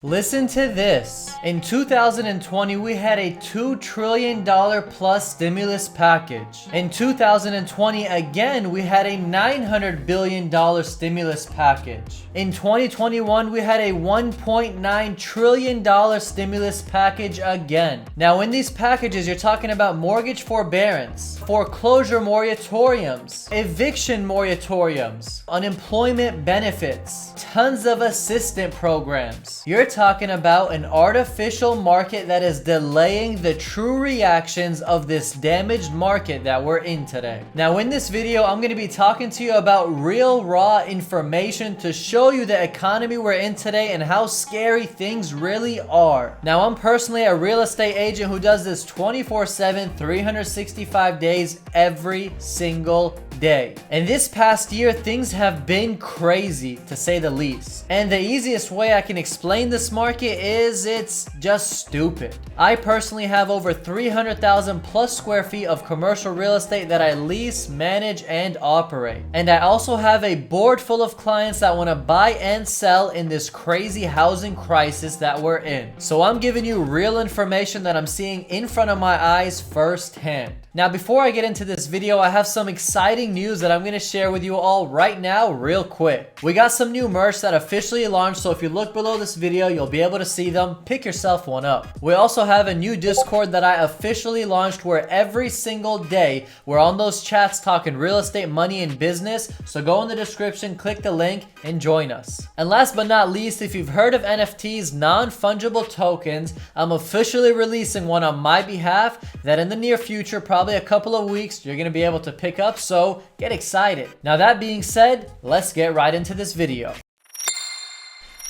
Listen to this. In 2020, we had a $2 trillion plus stimulus package. In 2020, again, we had a $900 billion stimulus package. In 2021, we had a $1.9 trillion stimulus package again. Now, in these packages, you're talking about mortgage forbearance, foreclosure moratoriums, eviction moratoriums, unemployment benefits, tons of assistance programs. You're talking about an artificial market that is delaying the true reactions of this damaged market that we're in today. Now, in this video, I'm going to be talking to you about real raw information to show you the economy we're in today and how scary things really are. Now, I'm personally a real estate agent who does this 24/7, 365 days, every single day. And this past year, things have been crazy, to say the least. And the easiest way I can explain this market is it's just stupid. I personally have over 300,000 plus square feet of commercial real estate that I lease, manage, and operate. And I also have a board full of clients that want to buy and sell in this crazy housing crisis that we're in. So I'm giving you real information that I'm seeing in front of my eyes firsthand. Now, before I get into this video, I have some exciting news that I'm going to share with you all right now real quick. We got some new merch that officially launched, so if you look below this video, you'll be able to see them. Pick yourself one up. We also have a new Discord that I officially launched where every single day we're on those chats talking real estate, money, and business. So go in the description, click the link, and join us. And last but not least, if you've heard of NFTs, non-fungible tokens, I'm officially releasing one on my behalf that in the near future, probably a couple of weeks, you're going to be able to pick up, so get excited. Now, that being said, let's get right into this video.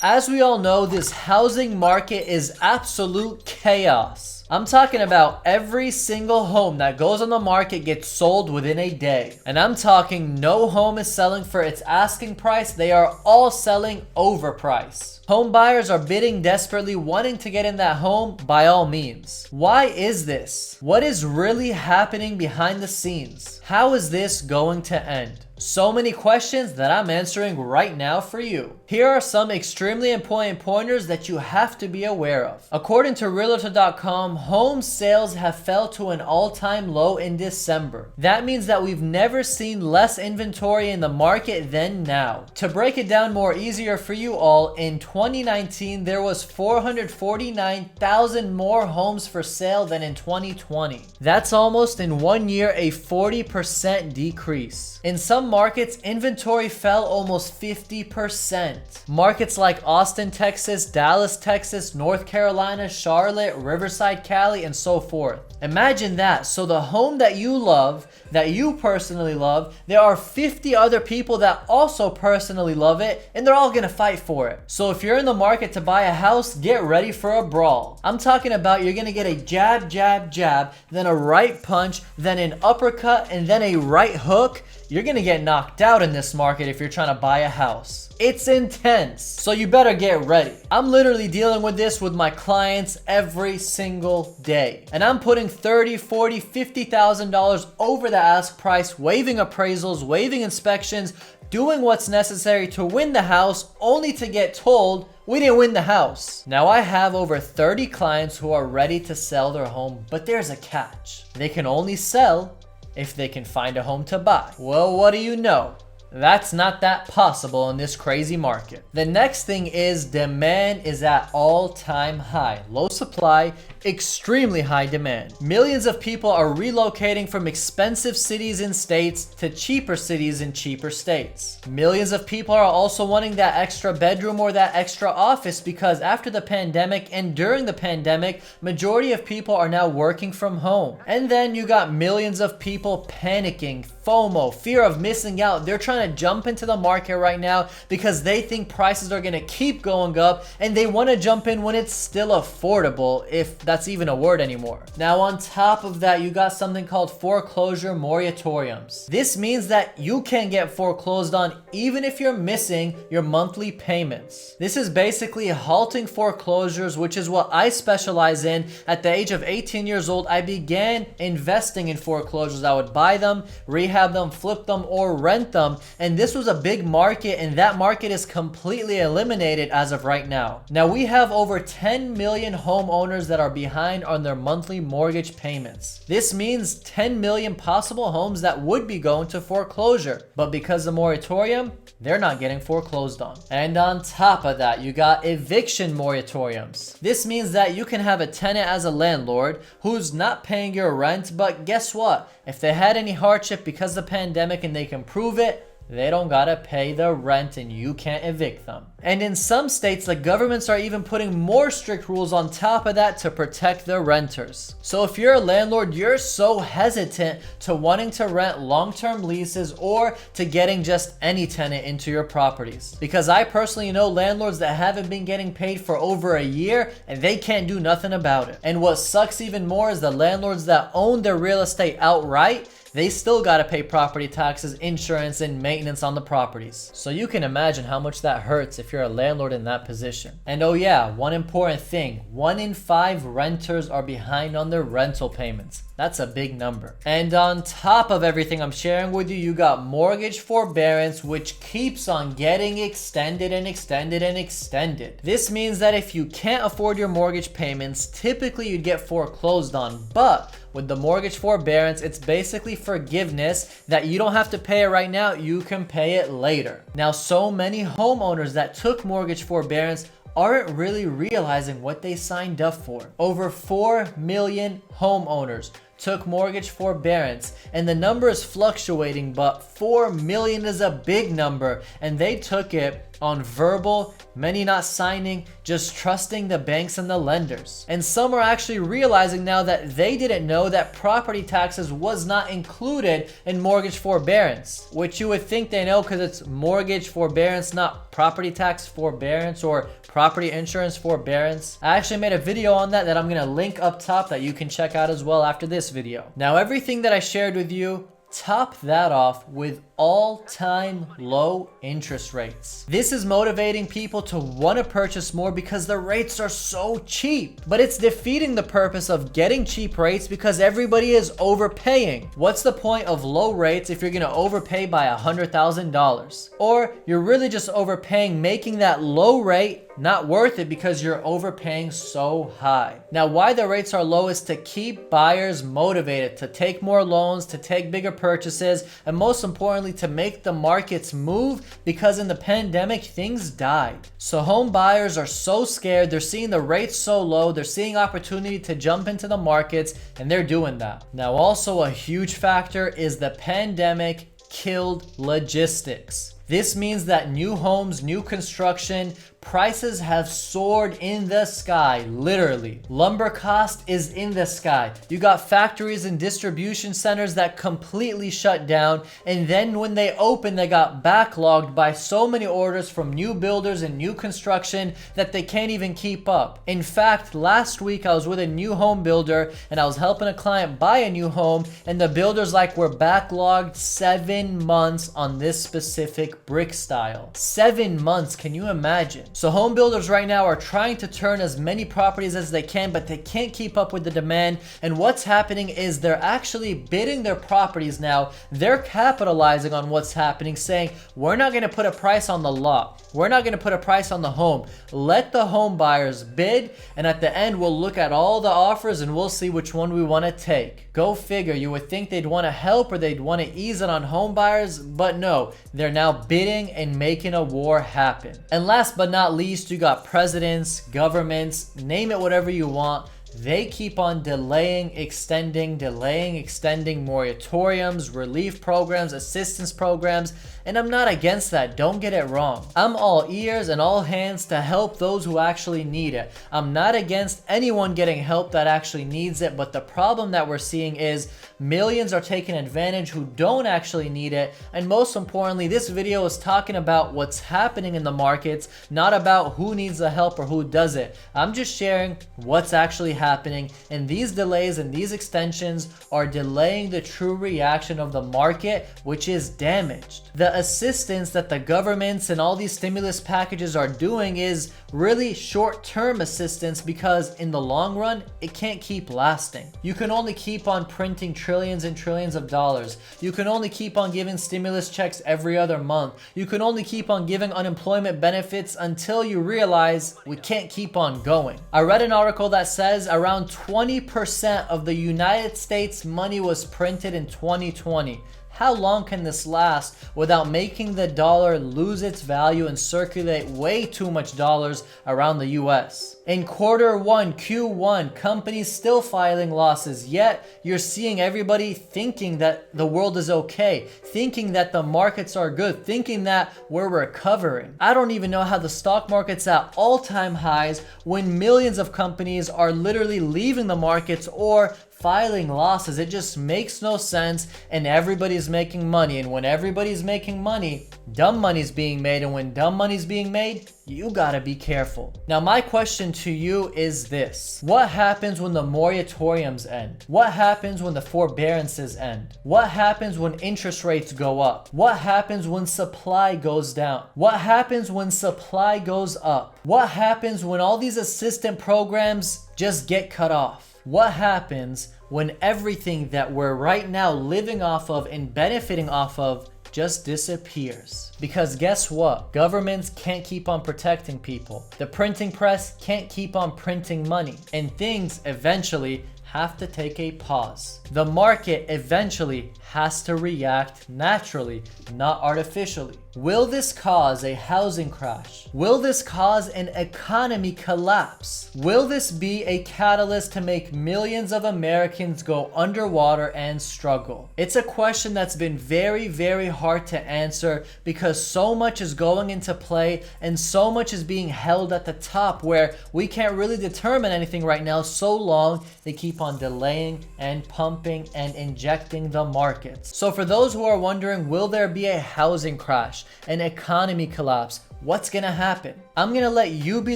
As we all know, this housing market is absolute chaos. I'm talking about every single home that goes on the market gets sold within a day. And I'm talking no home is selling for its asking price. They are all selling overpriced. Home buyers are bidding desperately, wanting to get in that home by all means. Why is this? What is really happening behind the scenes? How is this going to end? So many questions that I'm answering right now for you. Here are some extremely important pointers that you have to be aware of. According to Realtor.com, home sales have fell to an all-time low in December. That means that we've never seen less inventory in the market than now. To break it down more easier for you all, in 2019, there was 449,000 more homes for sale than in 2020. That's almost in 1 year a 40% decrease. In some markets, inventory fell almost 50%. Markets like Austin, Texas, Dallas, Texas, North Carolina, Charlotte, Riverside, Cali, and so forth. Imagine that. So the home that you love, that you personally love, there are 50 other people that also personally love it, and they're all gonna fight for it. So if you're in the market to buy a house, get ready for a brawl. I'm talking about you're gonna get a jab, jab, jab, then a right punch, then an uppercut, and then a right hook. You're gonna get knocked out in this market if you're trying to buy a house. It's intense, so you better get ready. I'm literally dealing with this with my clients every single day. And I'm putting $30,000, $40,000, $50,000 over the ask price, waiving appraisals, waiving inspections, doing what's necessary to win the house, only to get told we didn't win the house. Now, I have over 30 clients who are ready to sell their home, but there's a catch. They can only sell if they can find a home to buy. Well, what do you know? That's not that possible in this crazy market. The next thing is demand is at all-time high. Low supply, extremely high demand. Millions of people are relocating from expensive cities and states to cheaper cities and cheaper states. Millions of people are also wanting that extra bedroom or that extra office because after the pandemic and during the pandemic, majority of people are now working from home. And then you got millions of people panicking, FOMO, fear of missing out. They're trying to jump into the market right now because they think prices are going to keep going up and they want to jump in when it's still affordable, if that's even a word anymore. Now on top of that, you got something called foreclosure moratoriums. This means that you can get foreclosed on even if you're missing your monthly payments. This is basically halting foreclosures, which is what I specialize in. At the age of 18 years old, I began investing in foreclosures. I would buy them, rehab them, flip them, or rent them. And this was a big market, and that market is completely eliminated as of right now. Now we have over 10 million homeowners that are behind on their monthly mortgage payments. This means 10 million possible homes that would be going to foreclosure, but because of moratorium, they're not getting foreclosed on. And on top of that, you got eviction moratoriums. This means that you can have a tenant as a landlord who's not paying your rent, but guess what? If they had any hardship because of the pandemic and they can prove it, they don't gotta pay the rent and you can't evict them. And in some states, the governments are even putting more strict rules on top of that to protect their renters. So if you're a landlord, you're so hesitant to wanting to rent long-term leases or to getting just any tenant into your properties. Because I personally know landlords that haven't been getting paid for over a year and they can't do nothing about it. And what sucks even more is the landlords that own their real estate outright, they still gotta pay property taxes, insurance, and maintenance on the properties. So you can imagine how much that hurts if you're a landlord in that position. And oh yeah, one important thing, 1 in 5 renters are behind on their rental payments. That's a big number. And on top of everything I'm sharing with you, you got mortgage forbearance, which keeps on getting extended and extended and extended. This means that if you can't afford your mortgage payments, typically you'd get foreclosed on. But with the mortgage forbearance, it's basically forgiveness that you don't have to pay it right now, you can pay it later. Now, so many homeowners that took mortgage forbearance aren't really realizing what they signed up for. Over 4 million homeowners took mortgage forbearance, and the number is fluctuating, but 4 million is a big number, and they took it on verbal, many not signing, just trusting the banks and the lenders. And some are actually realizing now that they didn't know that property taxes was not included in mortgage forbearance, which you would think they know because it's mortgage forbearance, not property tax forbearance or property insurance forbearance. I actually made a video on that I'm gonna link up top that you can check out as well after this video. Now, everything that I shared with you, top that off with all-time low interest rates. This is motivating people to want to purchase more because the rates are so cheap. But it's defeating the purpose of getting cheap rates because everybody is overpaying. What's the point of low rates if you're going to overpay by $100,000? Or you're really just overpaying, making that low rate not worth it because you're overpaying so high. Now, why the rates are low is to keep buyers motivated to take more loans, to take bigger purchases, and most importantly, to make the markets move, because in the pandemic, things died. So home buyers are so scared, they're seeing the rates so low, they're seeing opportunity to jump into the markets, and they're doing that. Now, also a huge factor is the pandemic killed logistics. This means that new homes, new construction, prices have soared in the sky, literally. Lumber cost is in the sky. You got factories and distribution centers that completely shut down, and then when they open, they got backlogged by so many orders from new builders and new construction that they can't even keep up. In fact, last week I was with a new home builder and I was helping a client buy a new home, and the builder's like, we're backlogged 7 months on this specific brick style. 7 months, can you imagine? So home builders right now are trying to turn as many properties as they can, but they can't keep up with the demand. And what's happening is they're actually bidding their properties now. They're capitalizing on what's happening, saying, we're not going to put a price on the lot. We're not going to put a price on the home. Let the home buyers bid, and at the end, we'll look at all the offers and we'll see which one we want to take. Go figure. You would think they'd want to help or they'd want to ease it on home buyers, but no, they're now bidding and making a war happen. And last but not least, you got presidents, governments, name it whatever you want. They keep on delaying, extending moratoriums, relief programs, assistance programs, and I'm not against that, don't get it wrong. I'm all ears and all hands to help those who actually need it. I'm not against anyone getting help that actually needs it, but the problem that we're seeing is millions are taking advantage who don't actually need it, and most importantly, this video is talking about what's happening in the markets, not about who needs the help or who doesn't. I'm just sharing what's actually happening happening, and these delays and these extensions are delaying the true reaction of the market, which is damaged. The assistance that the governments and all these stimulus packages are doing is really short-term assistance, because in the long run, it can't keep lasting. You can only keep on printing trillions and trillions of dollars. You can only keep on giving stimulus checks every other month. You can only keep on giving unemployment benefits until you realize we can't keep on going. I read an article that says around 20% of the United States money was printed in 2020. How long can this last without making the dollar lose its value and circulate way too much dollars around the US? In Q1, companies still filing losses, yet you're seeing everybody thinking that the world is okay, thinking that the markets are good, thinking that we're recovering. I don't even know how the stock market's at all-time highs when millions of companies are literally leaving the markets or filing losses. It just makes no sense, and everybody's making money, and when everybody's making money, dumb money's being made, and when dumb money's being made, you gotta be careful. Now my question to you is this: what happens when the moratoriums end? What happens when the forbearances end? What happens when interest rates go up? What happens when supply goes down? What happens when supply goes up? What happens when all these assistance programs just get cut off? What happens when everything that we're right now living off of and benefiting off of just disappears? Because guess what? Governments can't keep on protecting people. The printing press can't keep on printing money. And things eventually have to take a pause. The market eventually has to react naturally, not artificially. Will this cause a housing crash? Will this cause an economy collapse? Will this be a catalyst to make millions of Americans go underwater and struggle? It's a question that's been very, very hard to answer, because so much is going into play and so much is being held at the top where we can't really determine anything right now so long they keep on delaying and pumping and injecting the markets. So for those who are wondering, will there be a housing crash, an economy collapse? What's gonna happen? I'm gonna let you be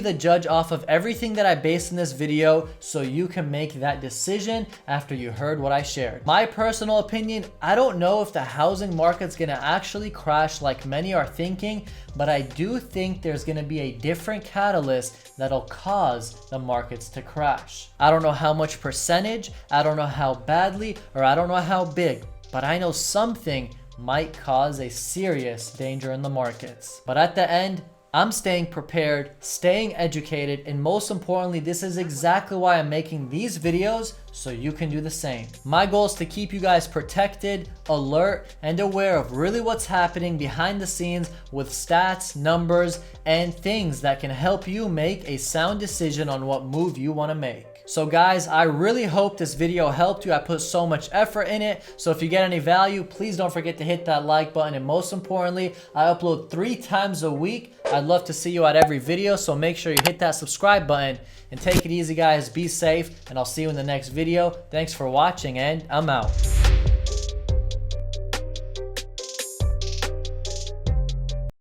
the judge off of everything that I based in this video, so you can make that decision after you heard what I shared. My personal opinion, I don't know if the housing market's gonna actually crash like many are thinking, but I do think there's gonna be a different catalyst that'll cause the markets to crash. I don't know how much percentage, I don't know how badly, or I don't know how big, but I know something might cause a serious danger in the markets. But at the end, I'm staying prepared, staying educated, and most importantly, this is exactly why I'm making these videos, so you can do the same. My goal is to keep you guys protected, alert, and aware of really what's happening behind the scenes with stats, numbers, and things that can help you make a sound decision on what move you want to make. So guys, I really hope this video helped you. I put so much effort in it. So if you get any value, please don't forget to hit that like button. And most importantly, I upload 3 times a week. I'd love to see you at every video. So make sure you hit that subscribe button and take it easy, guys. Be safe, and I'll see you in the next video. Thanks for watching, and I'm out.